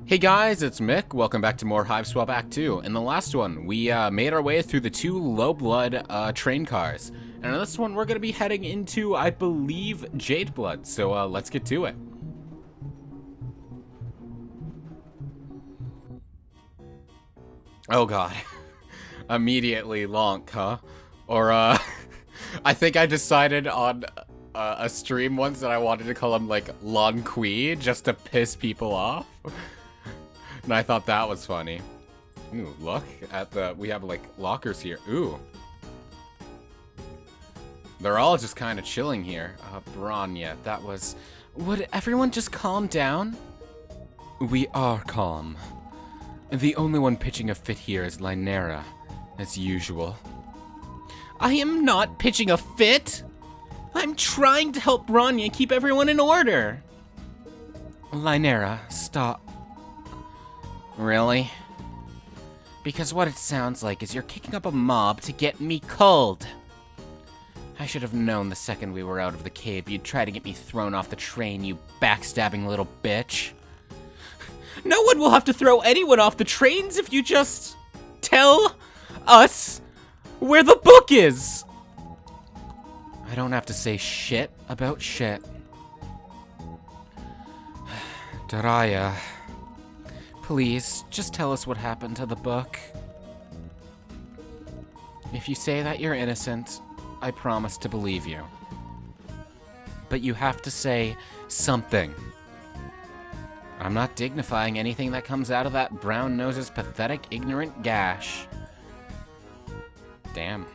Hey guys, it's Mick. Welcome back to more Hiveswap Act 2. In the last one, we made our way through the two low-blood train cars. And in this one, we're going to be heading into, I believe, Jadebloods. So let's get to it. Oh god. Immediately Lonk, huh? Or, I think I decided on a stream once that I wanted to call him, like, Lonqui, just to piss people off. And I thought that was funny. Ooh, look at we have, like, lockers here. Ooh. They're all just kind of chilling here. Branya, that was... Would everyone just calm down? We are calm. The only one pitching a fit here is Lynera, as usual. I am not pitching a fit! I'm trying to help Branya keep everyone in order! Lynera, stop. Really? Because what it sounds like is you're kicking up a mob to get me culled. I should have known the second we were out of the cave you'd try to get me thrown off the train, you backstabbing little bitch. No one will have to throw anyone off the trains if you just tell us where the book is. I don't have to say shit about shit. Daraya, please, just tell us what happened to the book. If you say that you're innocent, I promise to believe you. But you have to say something. I'm not dignifying anything that comes out of that brown nose's pathetic, ignorant gash. Damn.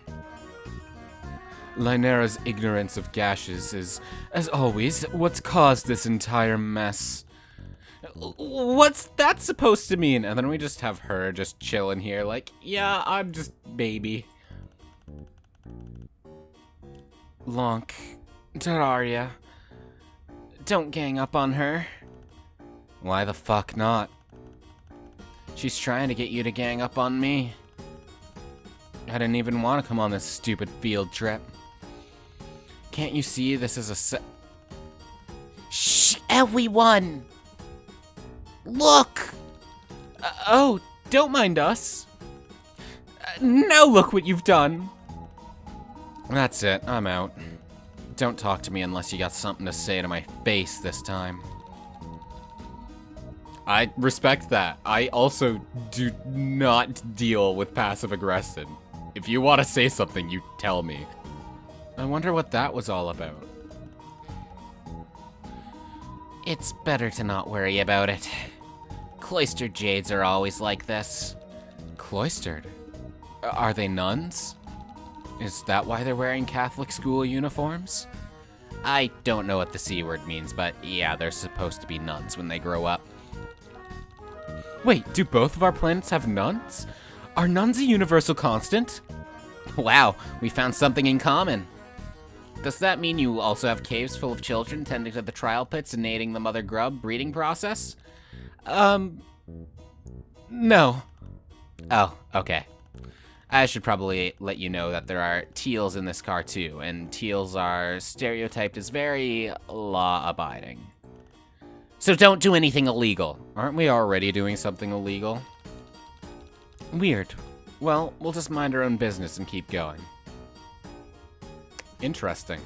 Lynera's ignorance of gashes is, as always, what's caused this entire mess. What's that supposed to mean? And then we just have her just chilling here like, yeah, I'm just baby. Lonk, Terraria, don't gang up on her. Why the fuck not? She's trying to get you to gang up on me. I didn't even want to come on this stupid field trip. Can't you see this is a Shh, everyone! Look! Oh, don't mind us. Now look what you've done. That's it, I'm out. Don't talk to me unless you got something to say to my face this time. I respect that. I also do not deal with passive aggression. If you want to say something, you tell me. I wonder what that was all about. It's better to not worry about it. Cloistered jades are always like this. Cloistered? Are they nuns? Is that why they're wearing Catholic school uniforms? I don't know what the C word means, but yeah, they're supposed to be nuns when they grow up. Wait, do both of our planets have nuns? Are nuns a universal constant? Wow, we found something in common. Does that mean you also have caves full of children tending to the trial pits and aiding the mother grub breeding process? No. Oh, okay. I should probably let you know that there are teals in this car too, and teals are stereotyped as very law-abiding. So don't do anything illegal. Aren't we already doing something illegal? Weird. Well, we'll just mind our own business and keep going. Interesting.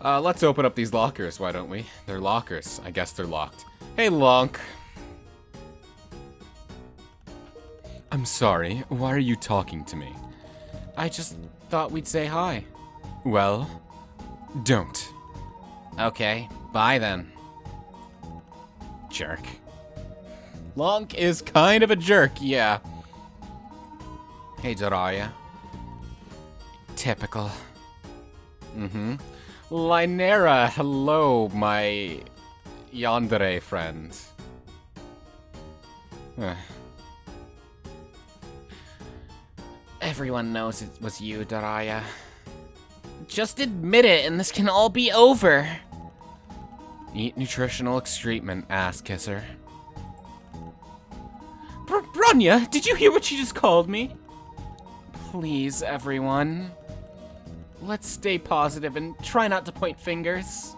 Let's open up these lockers, why don't we? They're lockers. I guess they're locked. Hey, Lonk. I'm sorry, why are you talking to me? I just thought we'd say hi. Well, don't. Okay, bye then. Jerk. Lonk is kind of a jerk, yeah. Hey, Daraya. Typical. Lynera, hello, my yandere friend. Everyone knows it was you, Daraya. Just admit it, and this can all be over. Eat nutritional excrement, ass kisser. Branya, did you hear what she just called me? Please, everyone. Let's stay positive and try not to point fingers.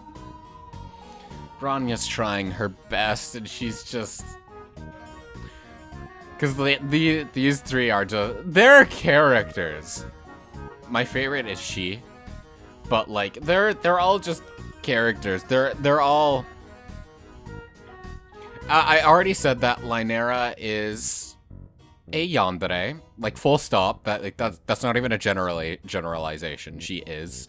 Ranya's trying her best, and she's just... Because these three are just... They're characters. My favorite is she. But, like, they're all just characters. They're all... I already said that Lynera is a yandere. Like, full stop. That's not even a generalization. She is.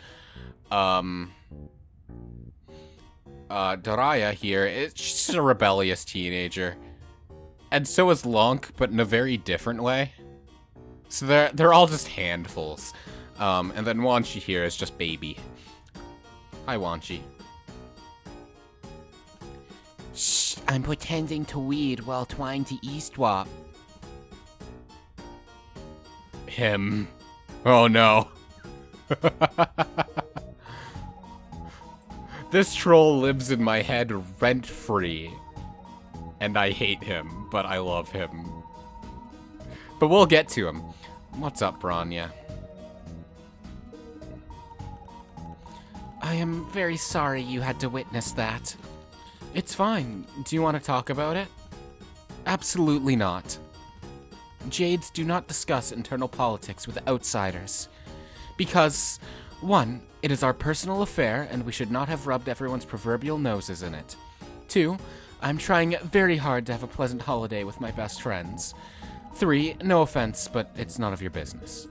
Doraya here is just a rebellious teenager. And so is Lonk, but in a very different way. So they're all just handfuls. And then Wanchi here is just baby. Hi, Wanchi. Shh, I'm pretending to weed while trying to Hiveswap. Him. Oh no. This troll lives in my head rent-free. And I hate him, but I love him. But we'll get to him. What's up, Branya? I am very sorry you had to witness that. It's fine. Do you want to talk about it? Absolutely not. Jades do not discuss internal politics with outsiders. Because, 1, it is our personal affair, and we should not have rubbed everyone's proverbial noses in it. 2, I'm trying very hard to have a pleasant holiday with my best friends. 3, no offense, but it's none of your business.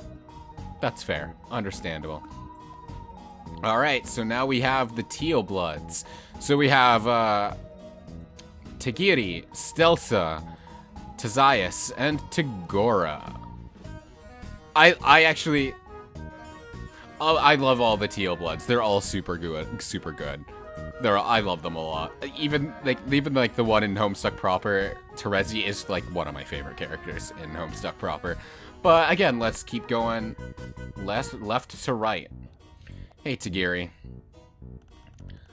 That's fair. Understandable. Alright, so now we have the tealbloods. So we have, Tagiri, Stelsa, Tazayas, and Tagora. I actually... I love all the tealbloods. They're all super good. I love them a lot. Even the one in Homestuck proper, Terezi is like one of my favorite characters in Homestuck proper. But again, let's keep going left to right. Hey, Tagiri.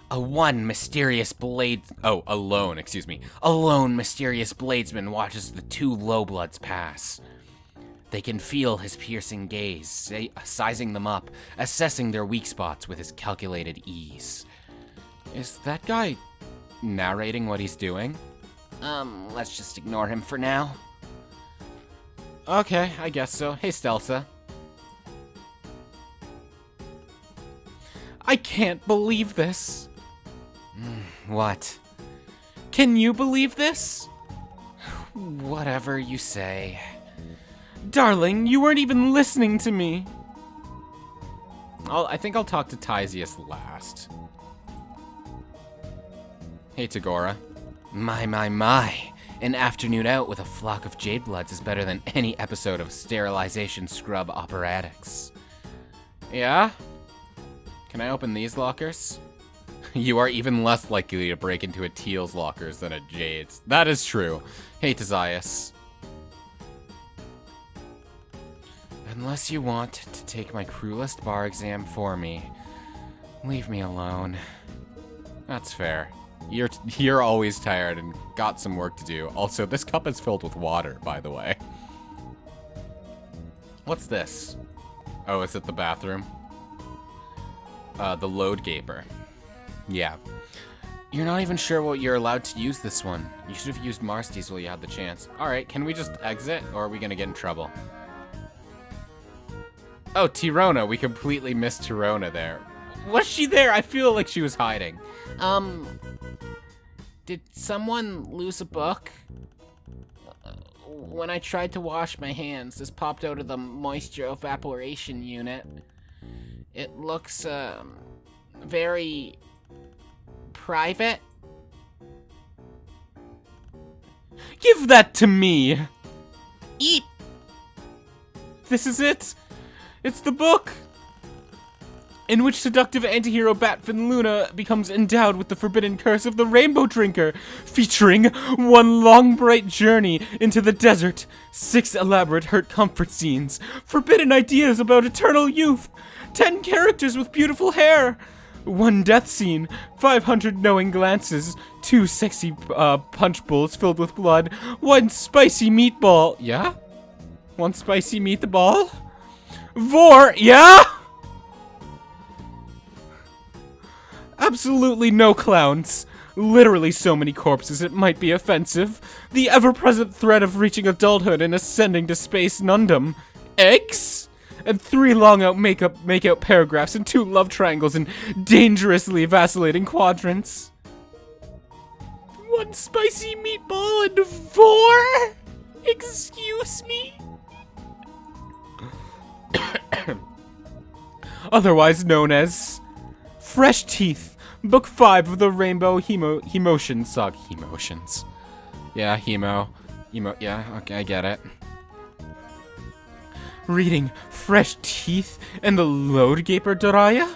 A lone mysterious bladesman watches the 2 lowbloods pass. They can feel his piercing gaze, sizing them up, assessing their weak spots with his calculated ease. Is that guy narrating what he's doing? Let's just ignore him for now. Okay, I guess so. Hey, Stelsa. I can't believe this. What? Can you believe this? Whatever you say. Darling, you weren't even listening to me. I think I'll talk to Tyzius last. Hey, Tagora. My. An afternoon out with a flock of jadebloods is better than any episode of sterilization scrub operatics. Yeah? Can I open these lockers? You are even less likely to break into a teal's lockers than a jade's. That is true. Hey, Tazayas. Unless you want to take my cruelest bar exam for me, leave me alone. That's fair. You're always tired and got some work to do. Also, this cup is filled with water, by the way. What's this? Oh, is it the bathroom? The load gaper. Yeah. You're not even sure what you're allowed to use this one. You should have used Marsty's while you had the chance. Alright, can we just exit, or are we gonna get in trouble? Oh, Tirona. We completely missed Tirona there. Was she there? I feel like she was hiding. Did someone lose a book? When I tried to wash my hands, this popped out of the moisture evaporation unit. It looks, very private. Give that to me! Eat! This is it! It's the book! In which seductive antihero Batfin Luna becomes endowed with the forbidden curse of the Rainbow Drinker, featuring 1 long bright journey into the desert, 6 elaborate hurt comfort scenes, forbidden ideas about eternal youth, 10 characters with beautiful hair, 1 death scene, 500 knowing glances, 2 sexy punch bowls filled with blood, 1 spicy meatball. Yeah? 1 spicy meatball? 4, yeah? Absolutely no clowns. Literally so many corpses it might be offensive. The ever-present threat of reaching adulthood and ascending to space nundum. Eggs? And 3 long-out make-out paragraphs and 2 love triangles in dangerously vacillating quadrants. 1 spicy meatball and 4? Excuse me? Otherwise known as Fresh Teeth, Book 5 of the Rainbow Hemotion Saga. Hemotions. Yeah, yeah, okay, I get it. Reading Fresh Teeth and the Load Gaper Doraya?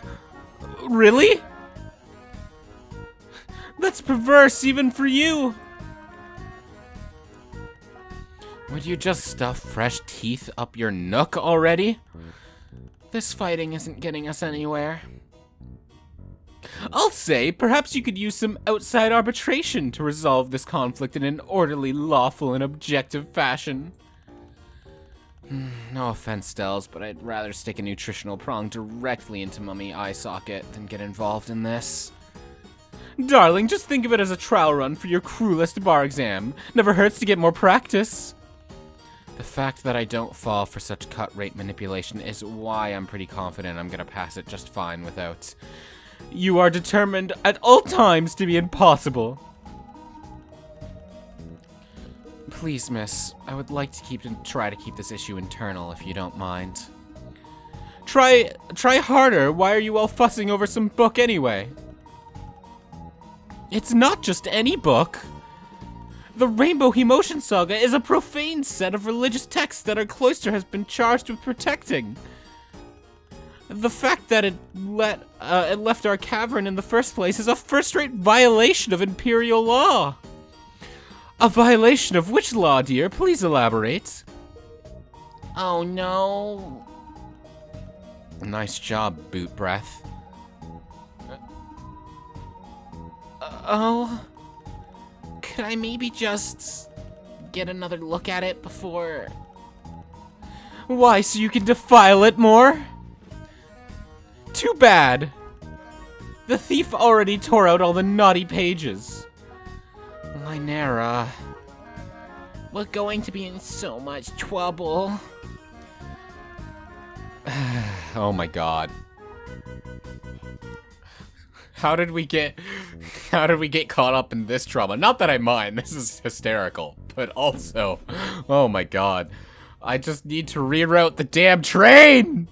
Really? That's perverse even for you! Would you just stuff fresh teeth up your nook already? This fighting isn't getting us anywhere. I'll say, perhaps you could use some outside arbitration to resolve this conflict in an orderly, lawful, and objective fashion. No offense, Stells, but I'd rather stick a nutritional prong directly into Mummy eye socket than get involved in this. Darling, just think of it as a trial run for your cruelest bar exam. Never hurts to get more practice. The fact that I don't fall for such cut rate manipulation is why I'm pretty confident I'm gonna pass it just fine without... You are determined at all times to be impossible. Please, miss, I would like to try to keep this issue internal if you don't mind. Try harder. Why are you all fussing over some book anyway? It's not just any book. The Rainbow Hemotion Saga is a profane set of religious texts that our cloister has been charged with protecting. The fact that it left our cavern in the first place is a first-rate violation of Imperial law. A violation of which law, dear? Please elaborate. Oh no. Nice job, Boot Breath. Oh? Could I maybe just get another look at it before... Why, so you can defile it more? Too bad. The thief already tore out all the naughty pages. Lynera, we're going to be in so much trouble. Oh my god. How did we get caught up in this trauma? Not that I mind, this is hysterical, but also, oh my god. I just need to reroute the damn train!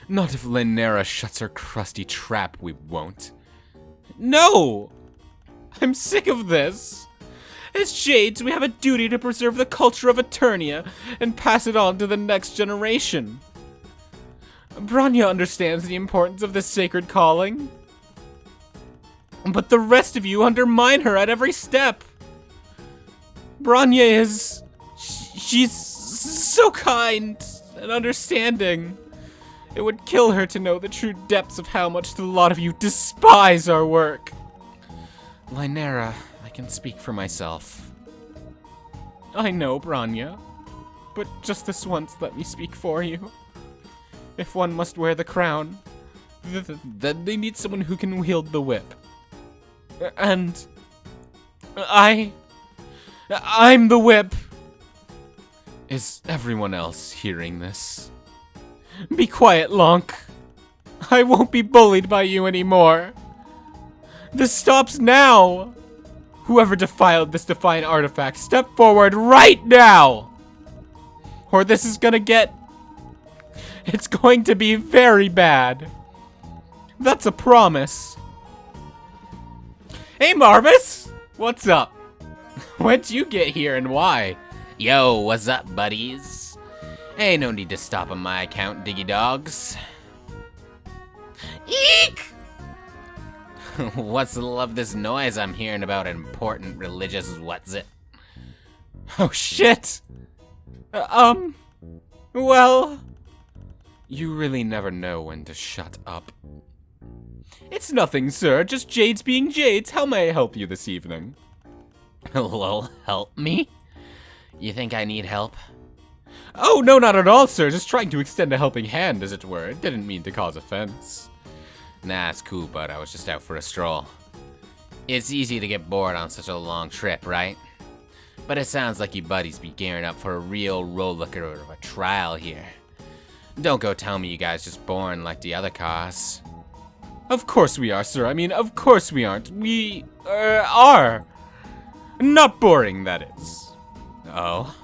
Not if Lynera shuts her crusty trap, we won't. No! I'm sick of this. As Jades, we have a duty to preserve the culture of Eternia and pass it on to the next generation. Branya understands the importance of this sacred calling. But the rest of you undermine her at every step. Branya is... she's so kind and understanding. It would kill her to know the true depths of how much the lot of you despise our work. Lynera, I can speak for myself. I know, Branya. But just this once, let me speak for you. If one must wear the crown, then they need someone who can wield the whip. And... I'm the whip! Is everyone else hearing this? Be quiet, Lonk. I won't be bullied by you anymore. This stops now! Whoever defiled this defiant artifact, step forward right now! Or this is gonna get... It's going to be very bad. That's a promise. Hey, Marvis! What's up? When'd you get here and why? Yo, what's up, buddies? Hey, no need to stop on my account, diggy dogs. Eek! What's the love this noise I'm hearing about important religious what's it? Oh shit! Well... You really never know when to shut up. It's nothing, sir. Just Jades being Jades. How may I help you this evening? Lol, help me? You think I need help? Oh, no, not at all, sir. Just trying to extend a helping hand, as it were. Didn't mean to cause offense. Nah, it's cool, bud. I was just out for a stroll. It's easy to get bored on such a long trip, right? But it sounds like you buddies be gearing up for a real rollercoaster of a trial here. Don't go tell me you guys just born like the other cars. Of course we are, sir. I mean, of course we aren't. We, are. Not boring, that is. Oh?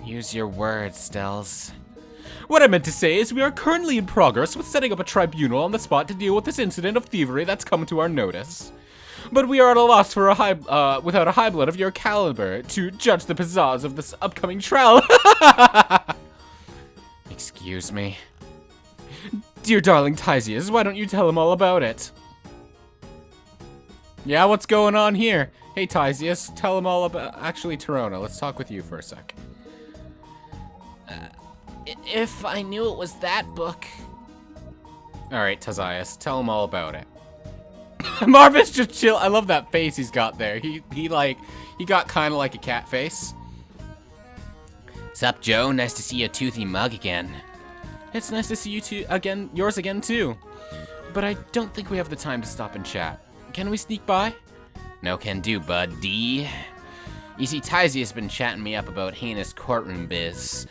Use your words, Stells. What I meant to say is we are currently in progress with setting up a tribunal on the spot to deal with this incident of thievery that's come to our notice. But we are at a loss for without a high blood of your caliber to judge the pizzazz of this upcoming trial. Excuse me? Dear darling Tysius, why don't you tell him all about it? Yeah, what's going on here? Hey Tysius, tell him all about... Actually, Torona, let's talk with you for a sec. If I knew it was that book... Alright, Tysius, tell him all about it. Marvin's just chill. I love that face he's got there. He got kind of like a cat face. Sup, Joe? Nice to see your toothy mug again. It's nice to see you two again, yours again too. But I don't think we have the time to stop and chat. Can we sneak by? No can do, bud. D. You see, Tyzy has been chatting me up about heinous courtroom biz.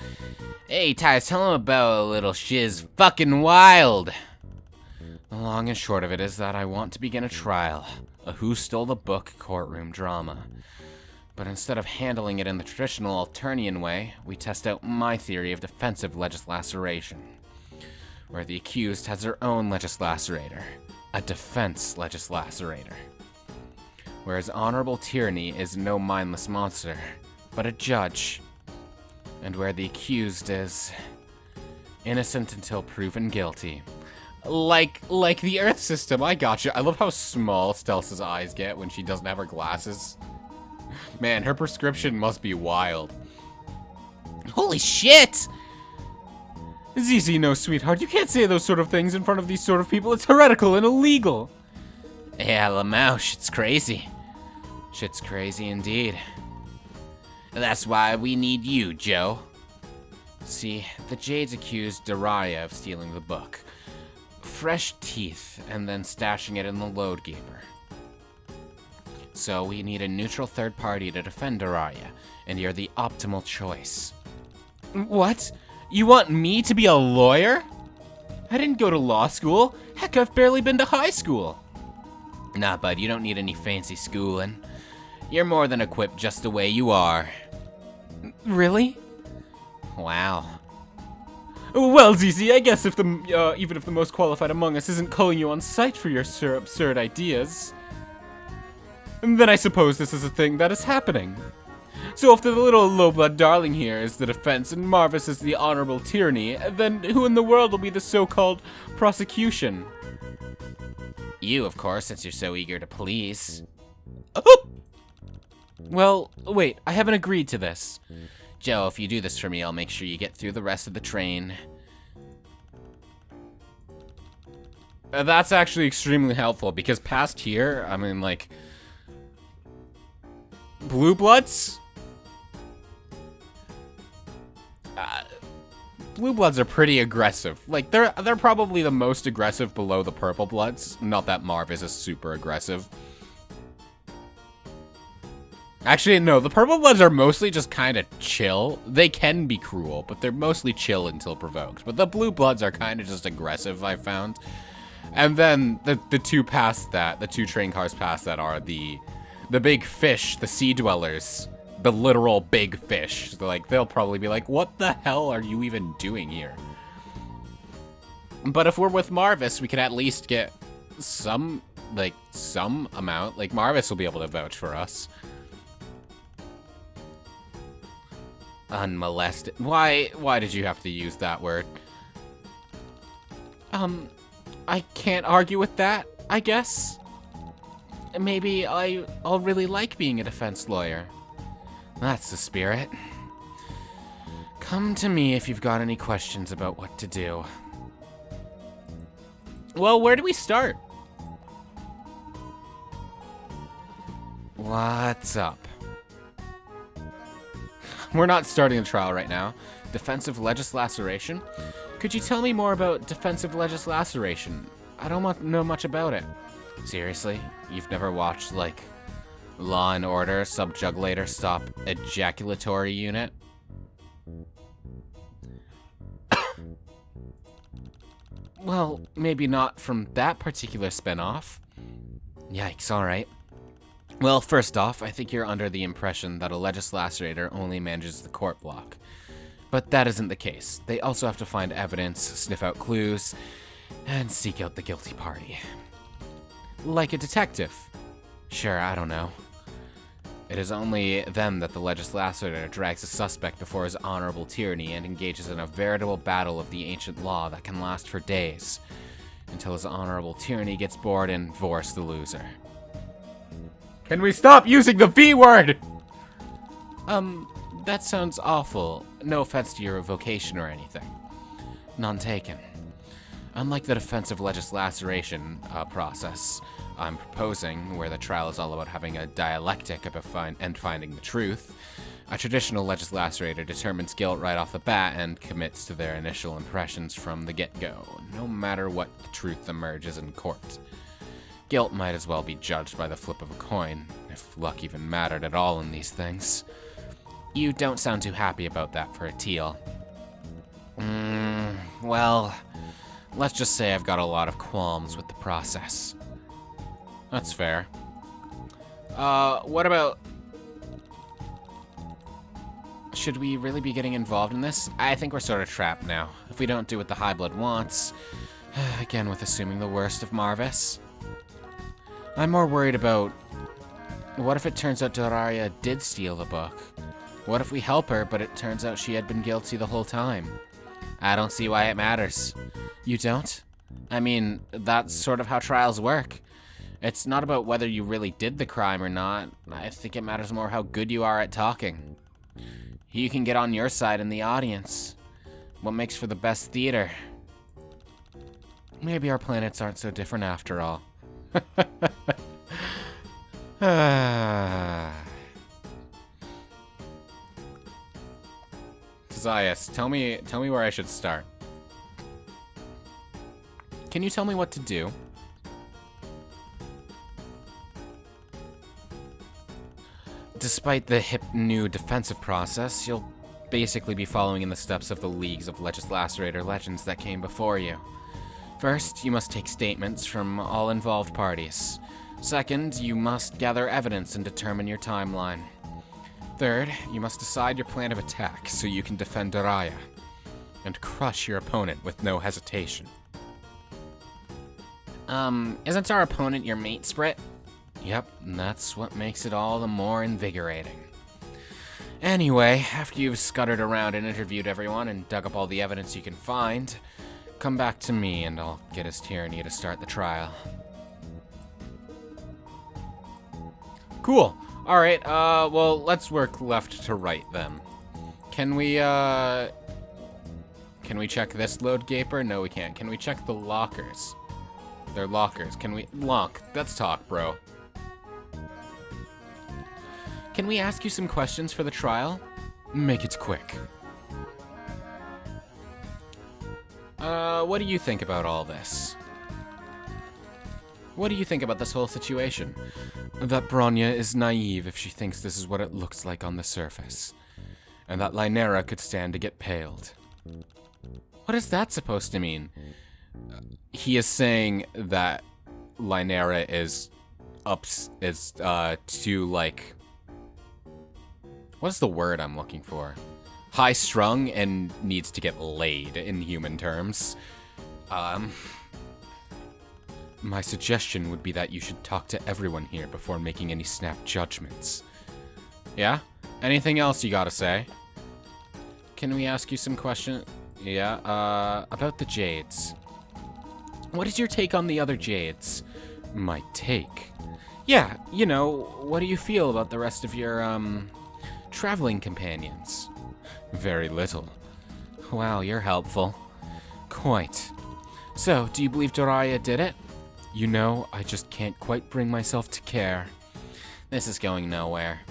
Hey, Tyz, tell him about a little shiz fucking wild. The long and short of it is that I want to begin a trial, a who stole the book courtroom drama. But instead of handling it in the traditional Alternian way, we test out my theory of defensive legislation, where the accused has their own legislacerator, a defense legislacerator. Whereas honorable tyranny is no mindless monster, but a judge, and where the accused is innocent until proven guilty. Like the Earth system, I gotcha. I love how small Stelsa's eyes get when she doesn't have her glasses. Man, her prescription must be wild. Holy shit! ZZ, no, sweetheart, you can't say those sort of things in front of these sort of people. It's heretical and illegal. Yeah, Lamau, shit's crazy. Shit's crazy indeed. That's why we need you, Joe. See, the Jades accused Daria of stealing the book. Fresh teeth, and then stashing it in the load gaper. So we need a neutral third party to defend Daria, and you're the optimal choice. What? You want me to be a lawyer? I didn't go to law school. Heck, I've barely been to high school. Nah, bud, you don't need any fancy schooling. You're more than equipped just the way you are. Really? Wow. Well, ZZ, I guess if even if the most qualified among us isn't calling you on sight for your absurd ideas, then I suppose this is a thing that is happening. So if the little low-blood darling here is the defense and Marvis is the honorable tyranny, then who in the world will be the so-called prosecution? You, of course, since you're so eager to please. Oh! Well, wait, I haven't agreed to this. Joe, if you do this for me, I'll make sure you get through the rest of the train. That's actually extremely helpful, because past here, I mean, like... Blue Bloods? Blue Bloods are pretty aggressive. Like, they're probably the most aggressive below the Purple Bloods. Not that Marvis is super aggressive. Actually, no, the Purple Bloods are mostly just kind of chill. They can be cruel, but they're mostly chill until provoked. But the Blue Bloods are kind of just aggressive, I found. And then the two past that, the two train cars past that are the big fish, the sea dwellers. The literal big fish. So, like, they'll probably be like, what the hell are you even doing here? But if we're with Marvis, we can at least get some amount. Like, Marvis will be able to vouch for us. Unmolested. Why did you have to use that word? I can't argue with that, I guess. Maybe I'll really like being a defense lawyer. That's the spirit. Come to me if you've got any questions about what to do. Well, where do we start? What's up? We're not starting a trial right now. Defensive legislation? Could you tell me more about defensive legislation? I don't know much about it. Seriously? You've never watched, like, Law and Order Subjugulator Stop Ejaculatory Unit? Well, maybe not from that particular spin-off. Yikes, alright. Well, first off, I think you're under the impression that a legislator only manages the court block. But that isn't the case. They also have to find evidence, sniff out clues, and seek out the guilty party. Like a detective. Sure, I don't know. It is only then that the legislator drags a suspect before his honorable tyranny and engages in a veritable battle of the ancient law that can last for days, until his honorable tyranny gets bored and divorces the loser. Can we stop using the V word? That sounds awful. No offense to your vocation or anything. None taken. Unlike the defensive legislation process I'm proposing, where the trial is all about having a dialectic about finding the truth, a traditional legislator determines guilt right off the bat and commits to their initial impressions from the get-go, no matter what the truth emerges in court. Guilt might as well be judged by the flip of a coin, if luck even mattered at all in these things. You don't sound too happy about that for a teal. Well, let's just say I've got a lot of qualms with the process. That's fair. What about... Should we really be getting involved in this? I think we're sort of trapped now. If we don't do what the High-Blood wants, again with assuming the worst of Marvis. I'm more worried about... What if it turns out Daria did steal the book? What if we help her, but it turns out she had been guilty the whole time? I don't see why it matters. You don't? I mean, that's sort of how trials work. It's not about whether you really did the crime or not. I think it matters more how good you are at talking. You can get on your side in the audience. What makes for the best theater? Maybe our planets aren't so different after all. Zayas, tell me where I should start. Can you tell me what to do? Despite the hip new defensive process, you'll basically be following in the steps of the leagues of legislator legends that came before you. First, you must take statements from all involved parties. Second, you must gather evidence and determine your timeline. Third, you must decide your plan of attack so you can defend Daria and crush your opponent with no hesitation. Isn't our opponent your mate, Sprit? Yep, and that's what makes it all the more invigorating. Anyway, after you've scuttered around and interviewed everyone and dug up all the evidence you can find, come back to me and I'll get his tyranny to start the trial. Cool. Alright, well, let's work left to right then. Can we check this load gaper? No, we can't. Can we check the lockers? They're lockers. Can we... Lonk, let's talk, bro. Can we ask you some questions for the trial? Make it quick. What do you think about all this? What do you think about this whole situation? That Bronya is naive if she thinks this is what it looks like on the surface. And that Lynera could stand to get paled. What is that supposed to mean? He is saying that Lynera is too, like... What's the word I'm looking for? High-strung and needs to get laid in human terms. My suggestion would be that you should talk to everyone here before making any snap judgments. Yeah? Anything else you gotta say? Can we ask you some questions? Yeah, about the Jades. What is your take on the other Jades? My take? Yeah, you know, what do you feel about the rest of your, traveling companions? Very little. Wow, you're helpful. Quite. So, do you believe Daria did it? You know, I just can't quite bring myself to care. This is going nowhere.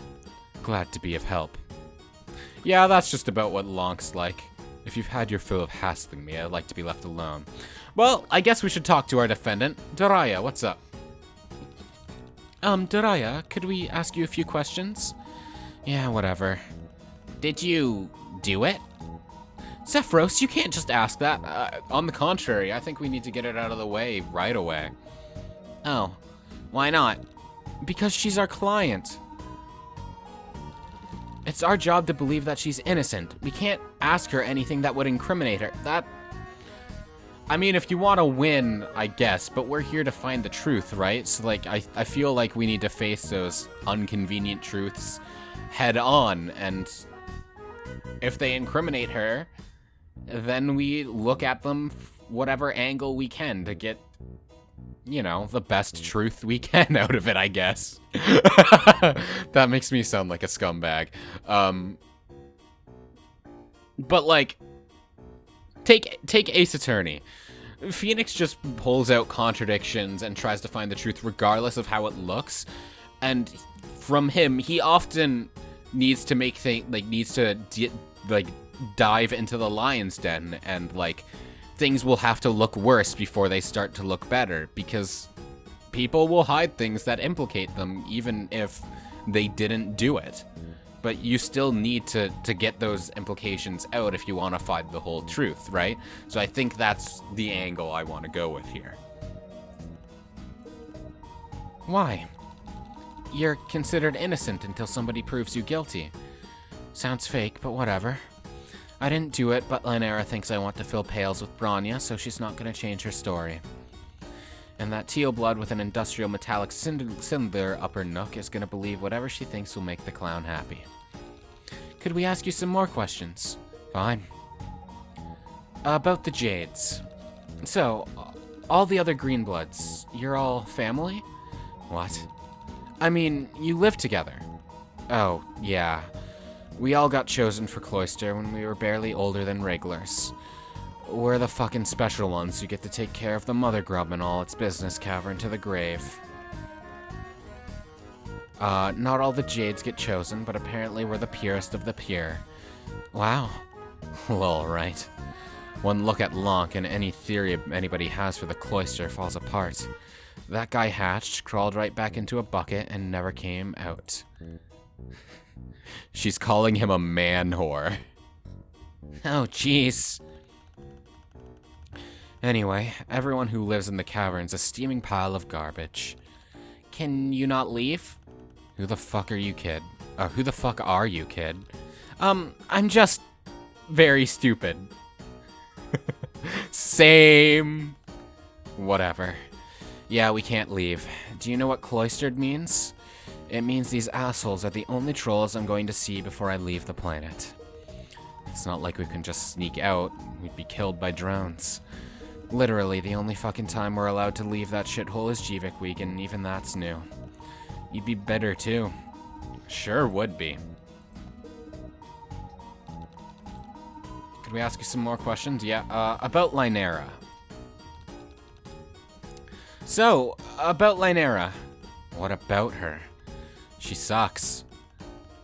Glad to be of help. Yeah, that's just about what Lonk's like. If you've had your fill of hassling me, I'd like to be left alone. Well, I guess we should talk to our defendant. Daria, what's up? Doraya, could we ask you a few questions? Yeah, whatever. Did you do it? Zephyros, you can't just ask that. On the contrary, I think we need to get it out of the way right away. Oh, why not? Because she's our client. It's our job to believe that she's innocent. We can't ask her anything that would incriminate her. I mean, if you want to win, I guess, but we're here to find the truth, right? So, like, I feel like we need to face those inconvenient truths head on, and if they incriminate her, then we look at them whatever angle we can to get, you know, the best truth we can out of it, I guess. That makes me sound like a scumbag. But, like, take Ace Attorney. Phoenix just pulls out contradictions and tries to find the truth regardless of how it looks. And from him, he often needs to make things, like, dive into the lion's den, and, like, things will have to look worse before they start to look better, because people will hide things that implicate them even if they didn't do it. But you still need to get those implications out if you want to find the whole truth, right? So I think that's the angle I want to go with here. Why? You're considered innocent until somebody proves you guilty. Sounds fake, but whatever. I didn't do it, but Lynera thinks I want to fill pails with Bronya, so she's not going to change her story. And that teal blood with an industrial metallic cylinder upper nook is going to believe whatever she thinks will make the clown happy. Could we ask you some more questions? Fine. About the Jades. So, all the other Greenbloods, you're all family? What? I mean, you live together. Oh, yeah. We all got chosen for Cloister when we were barely older than regulars. We're the fucking special ones who get to take care of the mother grub and all its business cavern to the grave. Not all the Jades get chosen, but apparently we're the purest of the pure. Wow. Lol, right. One look at Lonk and any theory anybody has for the Cloister falls apart. That guy hatched, crawled right back into a bucket, and never came out. She's calling him a man whore. Oh, jeez. Anyway, everyone who lives in the cavern's a steaming pile of garbage. Can you not leave? Who the fuck are you, kid? Who the fuck are you, kid? I'm just very stupid. Same. Whatever. Yeah, we can't leave. Do you know what cloistered means? It means these assholes are the only trolls I'm going to see before I leave the planet. It's not like we can just sneak out. We'd be killed by drones. Literally, the only fucking time we're allowed to leave that shithole is Jivik Week, and even that's new. You'd be better, too. Sure would be. Could we ask you some more questions? Yeah, about Lynera. So, about Lynera. What about her? She sucks.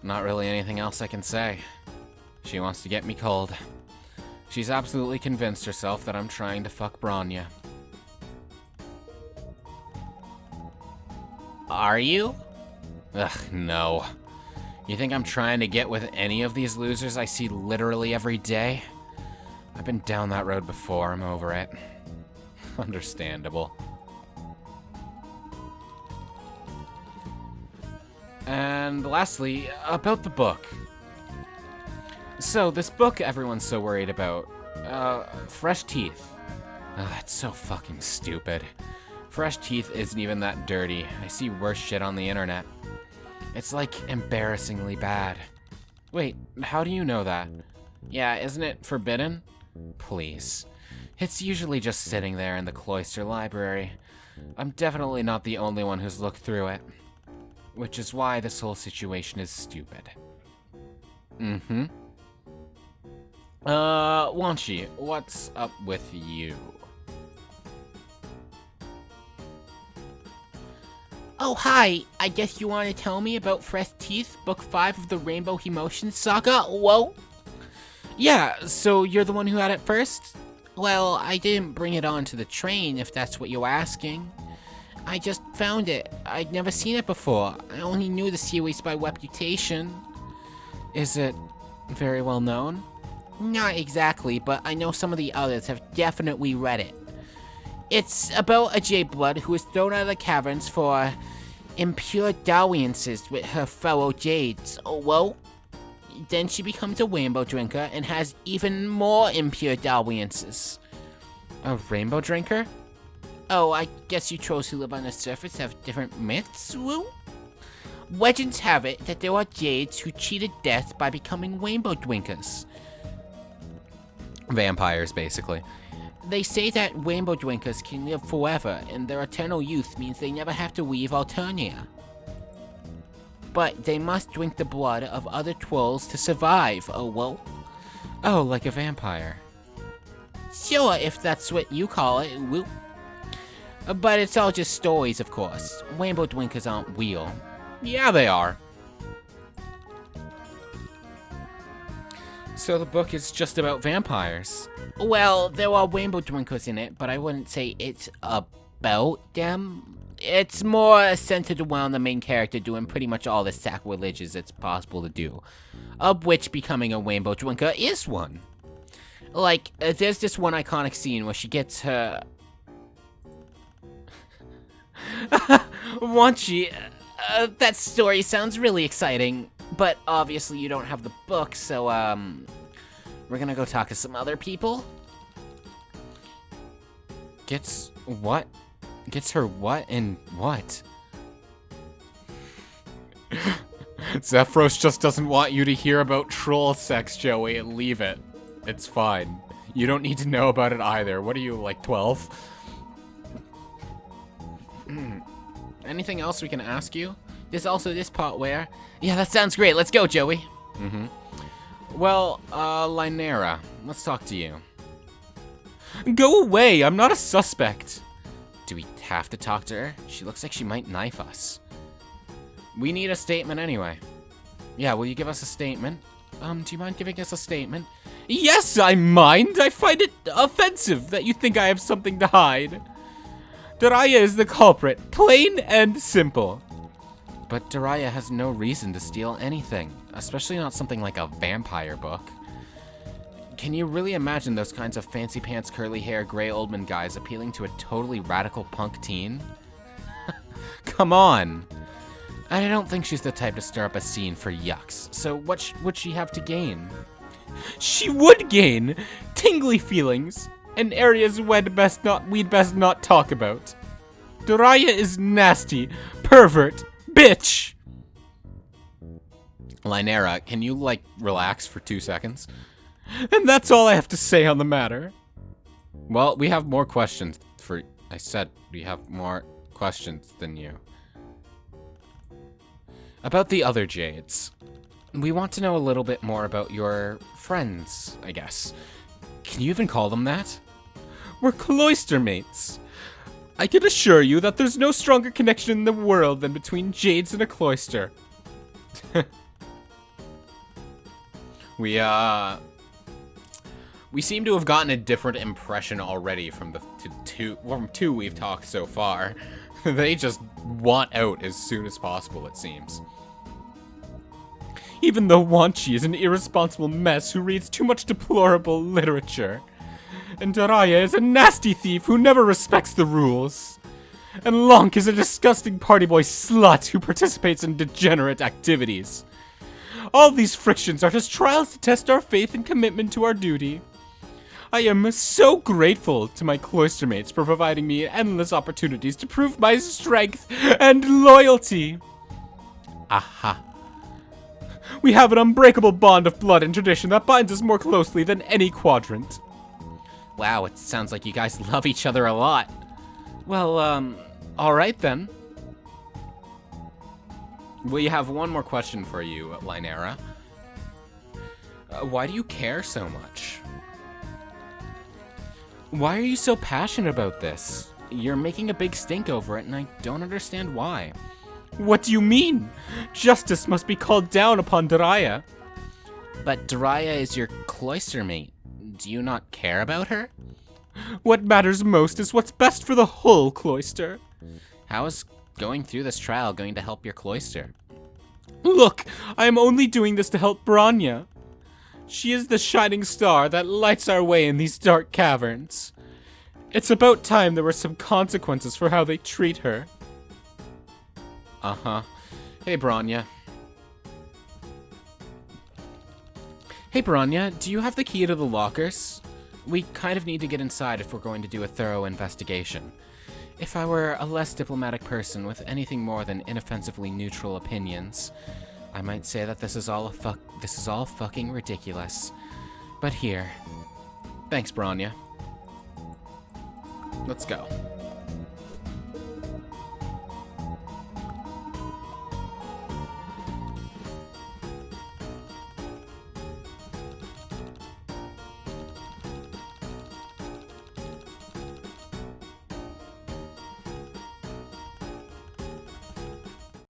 Not really anything else I can say. She wants to get me cold. She's absolutely convinced herself that I'm trying to fuck Bronya. Are you? Ugh, no. You think I'm trying to get with any of these losers I see literally every day? I've been down that road before, I'm over it. Understandable. And lastly, about the book. So, this book everyone's so worried about. Fresh Teeth. Ugh, it's so fucking stupid. Fresh Teeth isn't even that dirty. I see worse shit on the internet. It's like embarrassingly bad. Wait, how do you know that? Yeah, isn't it forbidden? Please. It's usually just sitting there in the Cloister library. I'm definitely not the only one who's looked through it. Which is why this whole situation is stupid. Mm-hmm. Wanshi, what's up with you? Oh, hi! I guess you want to tell me about Fresh Teeth, Book 5 of the Rainbow Emotion Saga? Whoa! Yeah, so you're the one who had it first? Well, I didn't bring it onto the train, if that's what you're asking. I just found it. I'd never seen it before. I only knew the series by reputation. Is it very well known? Not exactly, but I know some of the others have definitely read it. It's about a Jadeblood who is thrown out of the caverns for impure dalliances with her fellow Jades. Oh, well, then she becomes a rainbow drinker and has even more impure dalliances. A rainbow drinker? Oh, I guess you trolls who live on the surface have different myths, woo? Legends have it that there are Jades who cheated death by becoming rainbow drinkers. Vampires, basically. They say that rainbow drinkers can live forever, and their eternal youth means they never have to leave Alternia. But they must drink the blood of other trolls to survive, oh well. Oh, like a vampire. Sure, if that's what you call it, woo. But it's all just stories, of course. Rainbow drinkers aren't real. Yeah, they are. So the book is just about vampires. Well, there are rainbow drinkers in it, but I wouldn't say it's about them. It's more centered around the main character doing pretty much all the sacrileges it's possible to do, of which becoming a rainbow drinker is one. Like, there's this one iconic scene where she gets her... Wonchi, that story sounds really exciting, but obviously you don't have the book, so, we're gonna go talk to some other people. Gets what? Gets her what and what? Zephyros just doesn't want you to hear about troll sex, Joey. Leave it. It's fine. You don't need to know about it either. What are you, like 12? Anything else we can ask you? There's also this part where... Yeah, that sounds great. Let's go, Joey. Well, Lynera, let's talk to you. Go away! I'm not a suspect! Do we have to talk to her? She looks like she might knife us. We need a statement anyway. Yeah, will you give us a statement? Do you mind giving us a statement? Yes, I mind! I find it offensive that you think I have something to hide. Daraya is the culprit, plain and simple. But Daraya has no reason to steal anything, especially not something like a vampire book. Can you really imagine those kinds of fancy pants, curly hair, gray oldman guys appealing to a totally radical punk teen? Come on. I don't think she's the type to stir up a scene for yucks, so what would she have to gain? She would gain tingly feelings in areas we'd best not talk about. Daraya is nasty, pervert, bitch. Lynera, can you, like, relax for 2 seconds? And that's all I have to say on the matter. Well, we have more questions for... I said we have more questions than you. About the other Jades. We want to know a little bit more about your friends, I guess. Can you even call them that? We're cloister mates. I can assure you that there's no stronger connection in the world than between Jades and a cloister. We seem to have gotten a different impression already from the two we've talked so far. They just want out as soon as possible, it seems. Even though Wanchi is an irresponsible mess who reads too much deplorable literature. And Daraya is a nasty thief who never respects the rules. And Lonk is a disgusting party boy slut who participates in degenerate activities. All these frictions are just trials to test our faith and commitment to our duty. I am so grateful to my cloister mates for providing me endless opportunities to prove my strength and loyalty. Aha. We have an unbreakable bond of blood and tradition that binds us more closely than any quadrant. Wow, it sounds like you guys love each other a lot. Well, alright then. We have one more question for you, Lynera. Why do you care so much? Why are you so passionate about this? You're making a big stink over it, and I don't understand why. What do you mean? Justice must be called down upon Daraya. But Daraya is your cloister mate. Do you not care about her? What matters most is what's best for the whole cloister. How is going through this trial going to help your cloister? Look, I am only doing this to help Branya. She is the shining star that lights our way in these dark caverns. It's about time there were some consequences for how they treat her. Uh-huh. Hey, Branya. Hey, Branya, do you have the key to the lockers? We kind of need to get inside if we're going to do a thorough investigation. If I were a less diplomatic person with anything more than inoffensively neutral opinions, I might say that this is all fucking ridiculous. But here. Thanks, Branya. Let's go.